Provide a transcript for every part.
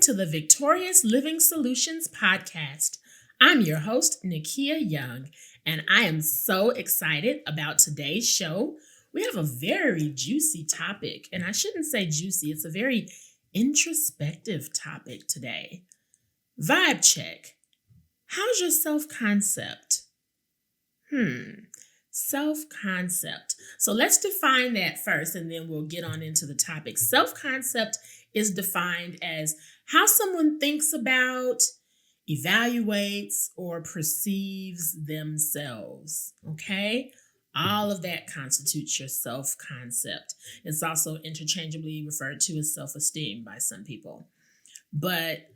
to the Victorious Living Solutions podcast. I'm your host, Nikeya Young, and I am so excited about today's show. We have a very juicy topic, and I shouldn't say juicy, it's a very introspective topic today. Vibe check. How's your self-concept? Self-concept. So let's define that first, and then we'll get on into the topic. Self-concept is defined as how someone thinks about, evaluates, or perceives themselves. Okay? All of that constitutes your self-concept. It's also interchangeably referred to as self-esteem by some people. But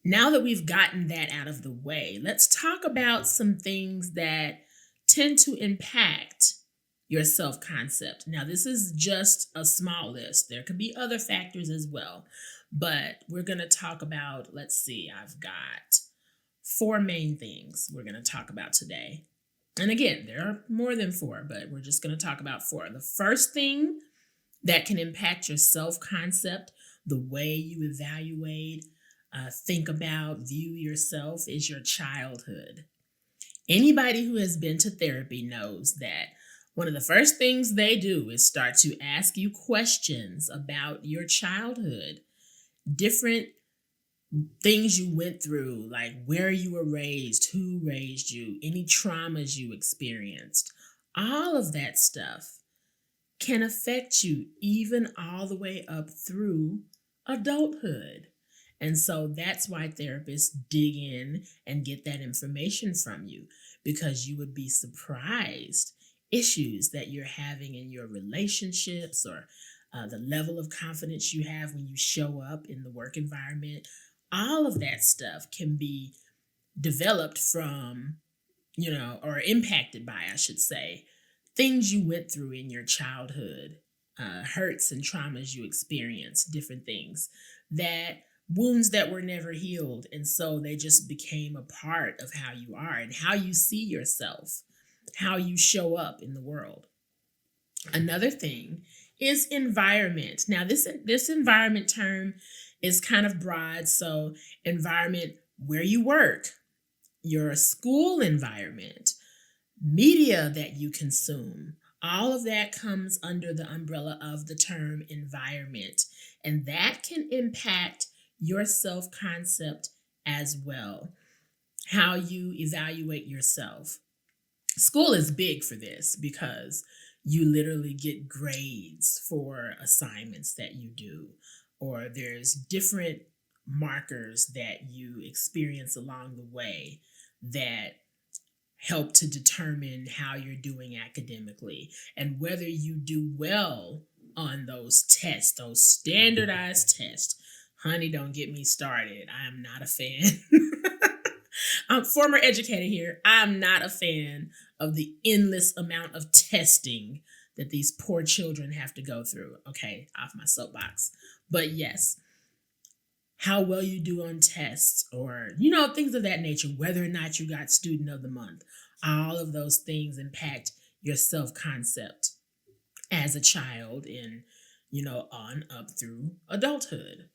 now that we've gotten that out of the way, let's talk about some things that tend to impact your self-concept. Now, this is just a small list. There could be other factors as well, but we're going to talk about, I've got 4 main things we're going to talk about today. And again, there are more than 4, but we're just going to talk about 4. The first thing that can impact your self-concept, the way you evaluate, think about, view yourself, is your childhood. Anybody who has been to therapy knows that one of the first things they do is start to ask you questions about your childhood, different things you went through, like where you were raised, who raised you, any traumas you experienced. All of that stuff can affect you even all the way up through adulthood. And so that's why therapists dig in and get that information from you, because you would be surprised issues that you're having in your relationships, or the level of confidence you have when you show up in the work environment. All of that stuff can be developed from, or impacted by, I should say, things you went through in your childhood, hurts and traumas you experienced, different things, that wounds that were never healed. And so they just became a part of how you are and how you see yourself, how you show up in the world. Another thing is environment. Now, this environment term is kind of broad. So environment where you work, your school environment, media that you consume, all of that comes under the umbrella of the term environment. And that can impact your self-concept as well, how you evaluate yourself. School is big for this because you literally get grades for assignments that you do, or there's different markers that you experience along the way that help to determine how you're doing academically and whether you do well on those tests, those standardized tests. Honey, don't get me started. I am not a fan. I'm a former educator here. I'm not a fan of the endless amount of testing that these poor children have to go through. Okay, off my soapbox. But yes, how well you do on tests, or, things of that nature, whether or not you got student of the month, all of those things impact your self-concept as a child and, on up through adulthood.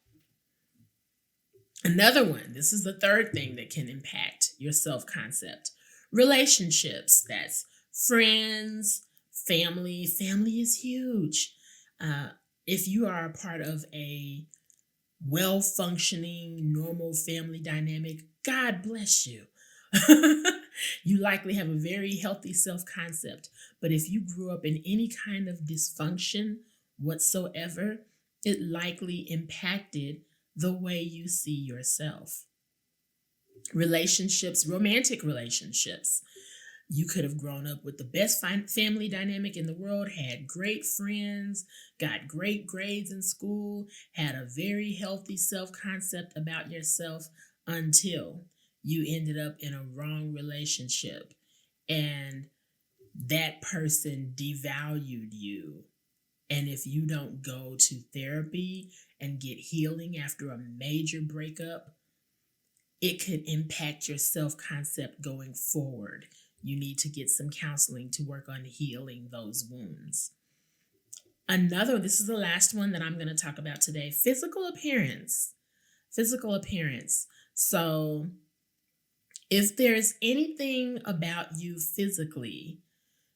Another one, this is the third thing that can impact your self-concept. Relationships, that's friends, family. Family is huge. If you are a part of a well-functioning, normal family dynamic, God bless you. You likely have a very healthy self-concept. But if you grew up in any kind of dysfunction whatsoever, it likely impacted the way you see yourself. Relationships, romantic relationships. You could have grown up with the best family dynamic in the world, had great friends, got great grades in school, had a very healthy self-concept about yourself until you ended up in a wrong relationship and that person devalued you. And if you don't go to therapy and get healing after a major breakup, it could impact your self-concept going forward. You need to get some counseling to work on healing those wounds. This is the last one that I'm going to talk about today, physical appearance. Physical appearance. So if there's anything about you physically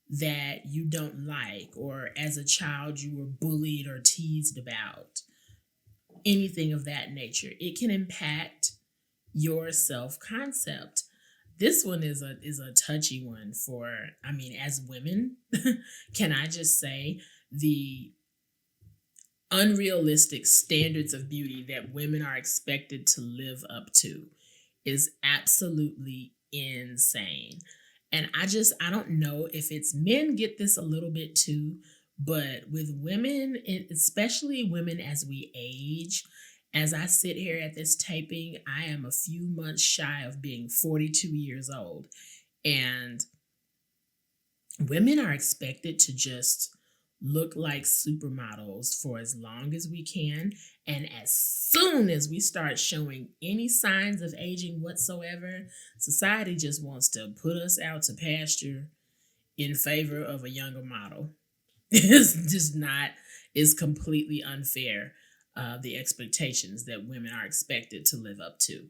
that you don't like, or as a child you were bullied or teased about, anything of that nature, it can impact your self-concept. This one is a touchy one for, I mean, as women, can I just say the unrealistic standards of beauty that women are expected to live up to is absolutely insane. And I don't know if it's men get this a little bit too, but with women, especially women as we age, as I sit here at this taping, I am a few months shy of being 42 years old. And women are expected to just look like supermodels for as long as we can. And as soon as we start showing any signs of aging whatsoever, society just wants to put us out to pasture in favor of a younger model. It's just not, it's completely unfair, the expectations that women are expected to live up to.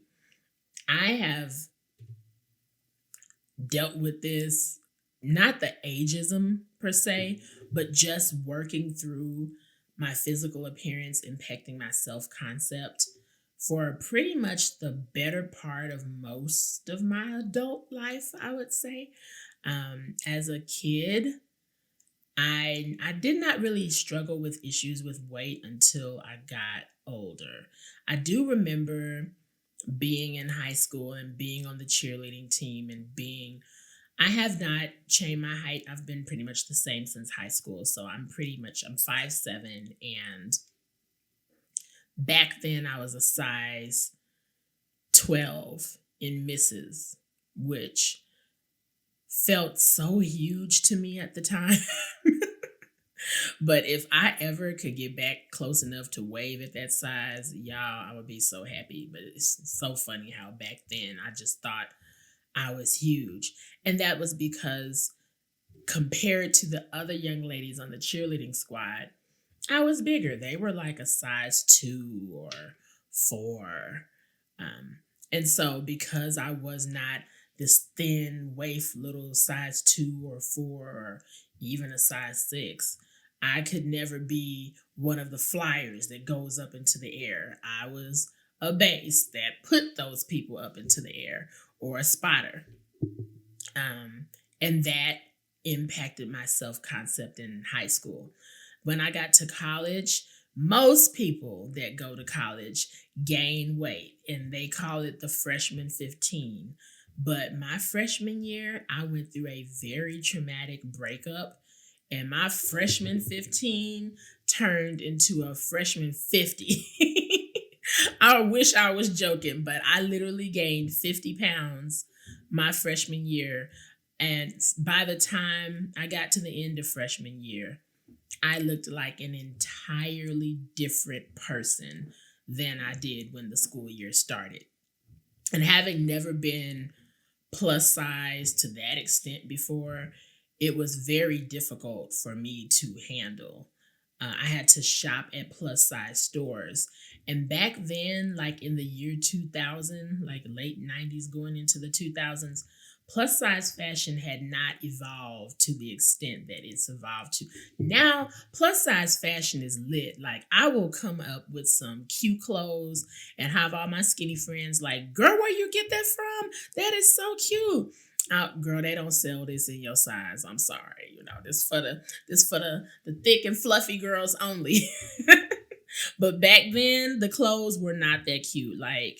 I have dealt with this, not the ageism per se, but just working through my physical appearance impacting my self concept for pretty much the better part of most of my adult life, I would say. As a kid, I did not really struggle with issues with weight until I got older. I do remember being in high school and being on the cheerleading team and being, I have not changed my height. I've been pretty much the same since high school. So I'm 5'7", and back then I was a size 12 in misses, which felt so huge to me at the time. But if I ever could get back close enough to wave at that size, y'all, I would be so happy. But it's so funny how back then I just thought I was huge. And that was because compared to the other young ladies on the cheerleading squad, I was bigger. They were like a size 2 or 4. And so because I was not this thin, waif little size 2 or 4 or even a size 6, I could never be one of the flyers that goes up into the air. I was a base that put those people up into the air, or a spotter. And that impacted my self-concept in high school. When I got to college, most people that go to college gain weight, and they call it the freshman 15. But my freshman year, I went through a very traumatic breakup, and my freshman 15 turned into a freshman 50. I wish I was joking, but I literally gained 50 pounds my freshman year. And by the time I got to the end of freshman year, I looked like an entirely different person than I did when the school year started. And having never been plus size to that extent before, it was very difficult for me to handle. I had to shop at plus size stores. And back then, like in the year 2000, like late 90s going into the 2000s, plus size fashion had not evolved to the extent that it's evolved to. Now, plus size fashion is lit. Like, I will come up with some cute clothes and have all my skinny friends like, girl, where you get that from? That is so cute. Girl, they don't sell this in your size. I'm sorry. You know, this for the thick and fluffy girls only. But back then, the clothes were not that cute. Like,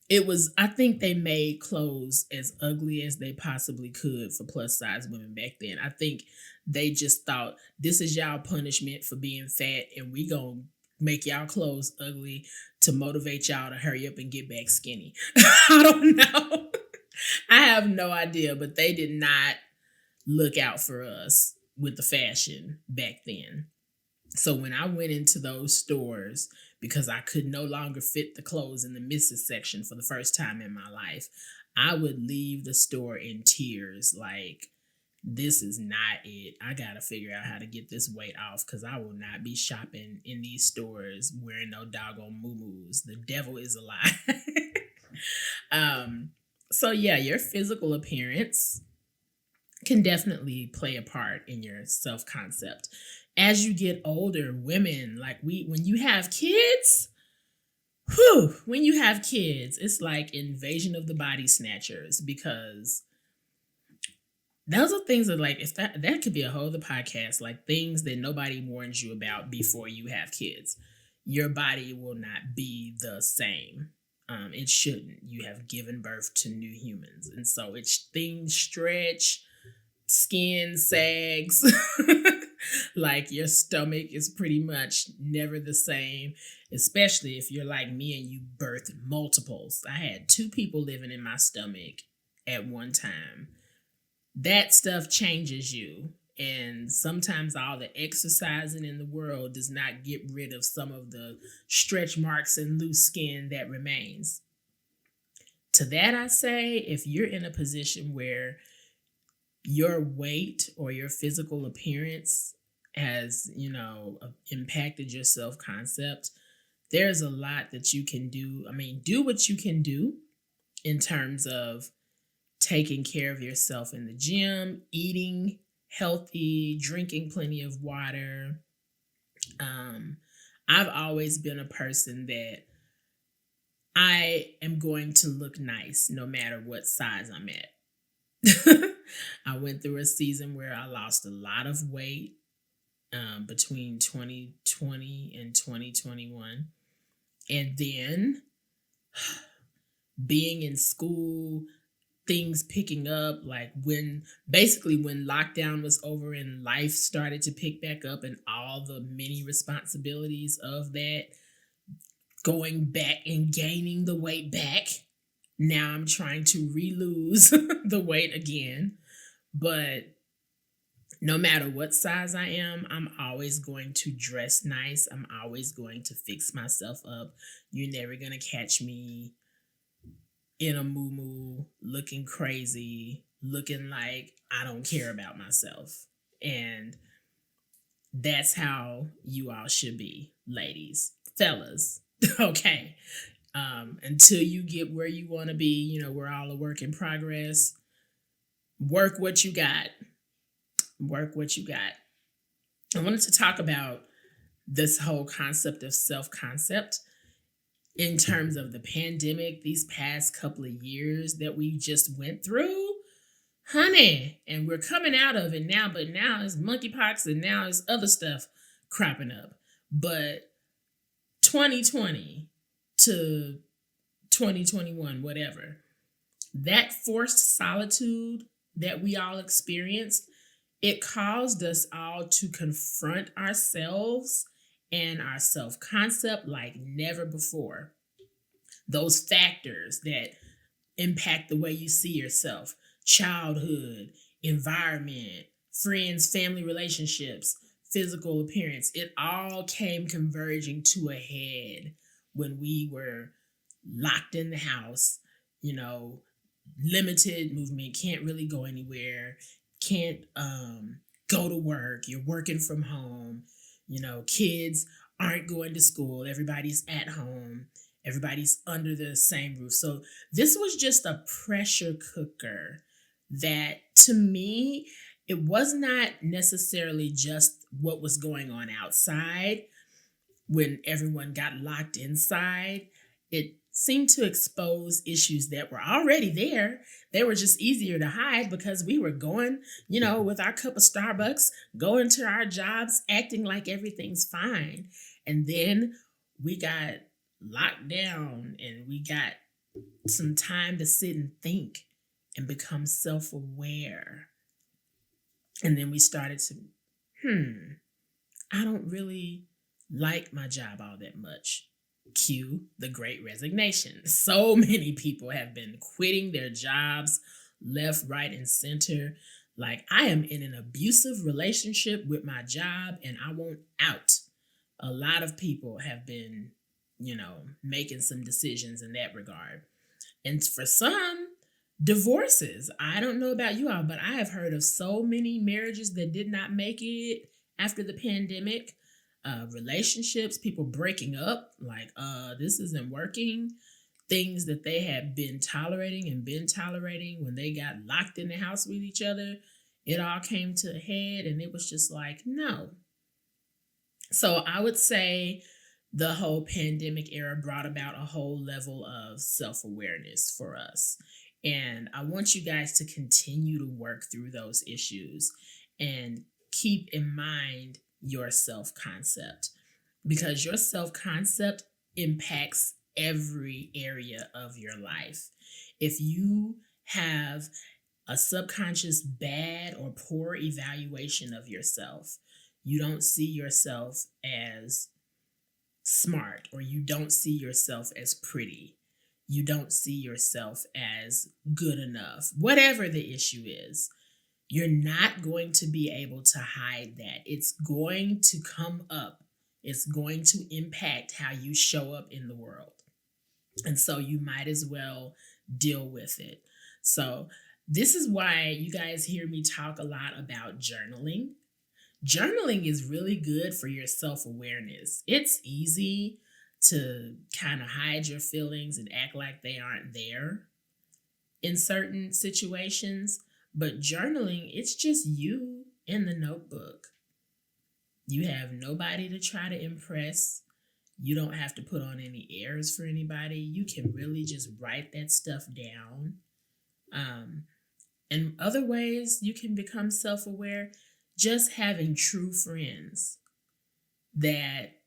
it was, I think they made clothes as ugly as they possibly could for plus size women back then. I think they just thought, this is y'all punishment for being fat, and we gonna make y'all clothes ugly to motivate y'all to hurry up and get back skinny. I don't know. I have no idea, but they did not look out for us with the fashion back then. So when I went into those stores, because I could no longer fit the clothes in the misses section for the first time in my life, I would leave the store in tears. Like, this is not it. I gotta figure out how to get this weight off because I will not be shopping in these stores wearing no doggone moo-moos. The devil is a lie. So yeah, your physical appearance can definitely play a part in your self-concept. As you get older, women, like when you have kids, when you have kids, it's like Invasion of the Body Snatchers, because those are things that, like, if that could be a whole other podcast, like things that nobody warns you about before you have kids. Your body will not be the same. It shouldn't. You have given birth to new humans, and so things stretch, skin sags. Like your stomach is pretty much never the same, especially if you're like me and you birthed multiples. I had 2 people living in my stomach at one time. That stuff changes you. And sometimes all the exercising in the world does not get rid of some of the stretch marks and loose skin that remains. To that I say, if you're in a position where your weight or your physical appearance has, impacted your self-concept, there's a lot that you can do. I mean, do what you can do in terms of taking care of yourself in the gym, eating healthy, drinking plenty of water. I've always been a person that I am going to look nice no matter what size I'm at. I went through a season where I lost a lot of weight between 2020 and 2021. And then being in school, things picking up, like when lockdown was over and life started to pick back up and all the many responsibilities of that, going back and gaining the weight back. Now I'm trying to re-lose the weight again. But no matter what size I am, I'm always going to dress nice. I'm always going to fix myself up. You're never going to catch me in a moo-moo, looking crazy, looking like I don't care about myself. And that's how you all should be, ladies, fellas. Okay. Until you get where you want to be, we're all a work in progress. Work what you got. Work what you got. I wanted to talk about this whole concept of self-concept in terms of the pandemic, these past couple of years that we just went through, honey, and we're coming out of it now, but now it's monkeypox and now it's other stuff cropping up. But 2020 to 2021, whatever, that forced solitude that we all experienced, it caused us all to confront ourselves and our self-concept like never before. Those factors that impact the way you see yourself, childhood, environment, friends, family relationships, physical appearance, it all came converging to a head when we were locked in the house, limited movement, can't really go anywhere, can't go to work, you're working from home, kids aren't going to school, everybody's at home, everybody's under the same roof. So this was just a pressure cooker that, to me, it was not necessarily just what was going on outside when everyone got locked inside. It seemed to expose issues that were already there. They were just easier to hide because we were going, with our cup of Starbucks, going to our jobs, acting like everything's fine. And then we got locked down and we got some time to sit and think and become self-aware. And then we started to, I don't really like my job all that much. Cue the Great Resignation. So many people have been quitting their jobs left, right, and center. Like, I am in an abusive relationship with my job and I want out. A lot of people have been, making some decisions in that regard. And for some, Divorces. I don't know about you all, but I have heard of so many marriages that did not make it after the pandemic. Relationships, people breaking up, like, this isn't working. Things that they had been tolerating when they got locked in the house with each other, it all came to a head, and it was just like, no. So I would say the whole pandemic era brought about a whole level of self-awareness for us. And I want you guys to continue to work through those issues and keep in mind your self-concept, because your self-concept impacts every area of your life. If you have a subconscious bad or poor evaluation of yourself, you don't see yourself as smart, or you don't see yourself as pretty, you don't see yourself as good enough, whatever the issue is, you're not going to be able to hide that. It's going to come up. It's going to impact how you show up in the world. And so you might as well deal with it. So this is why you guys hear me talk a lot about journaling. Journaling is really good for your self-awareness. It's easy to kind of hide your feelings and act like they aren't there in certain situations. But journaling, it's just you in the notebook. You have nobody to try to impress. You don't have to put on any airs for anybody. You can really just write that stuff down. And other ways you can become self-aware, just having true friends that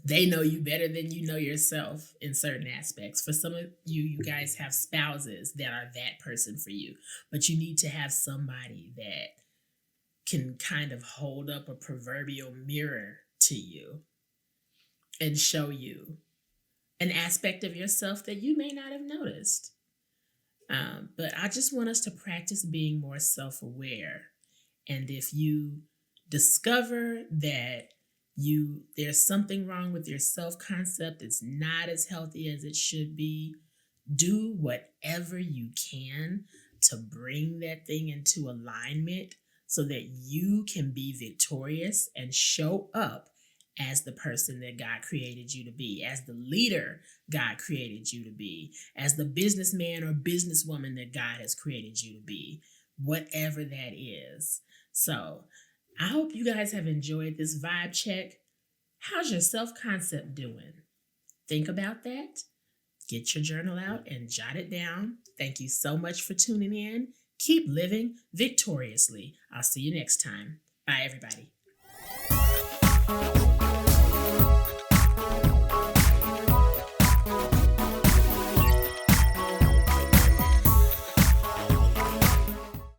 they know you better than you know yourself in certain aspects. For some of you, you guys have spouses that are that person for you, but you need to have somebody that can kind of hold up a proverbial mirror to you and show you an aspect of yourself that you may not have noticed. But I just want us to practice being more self-aware. And if you discover that there's something wrong with your self-concept, it's not as healthy as it should be, do whatever you can to bring that thing into alignment so that you can be victorious and show up as the person that God created you to be, as the leader God created you to be, as the businessman or businesswoman that God has created you to be, whatever that is. So I hope you guys have enjoyed this vibe check. How's your self-concept doing? Think about that. Get your journal out and jot it down. Thank you so much for tuning in. Keep living victoriously. I'll see you next time. Bye, everybody.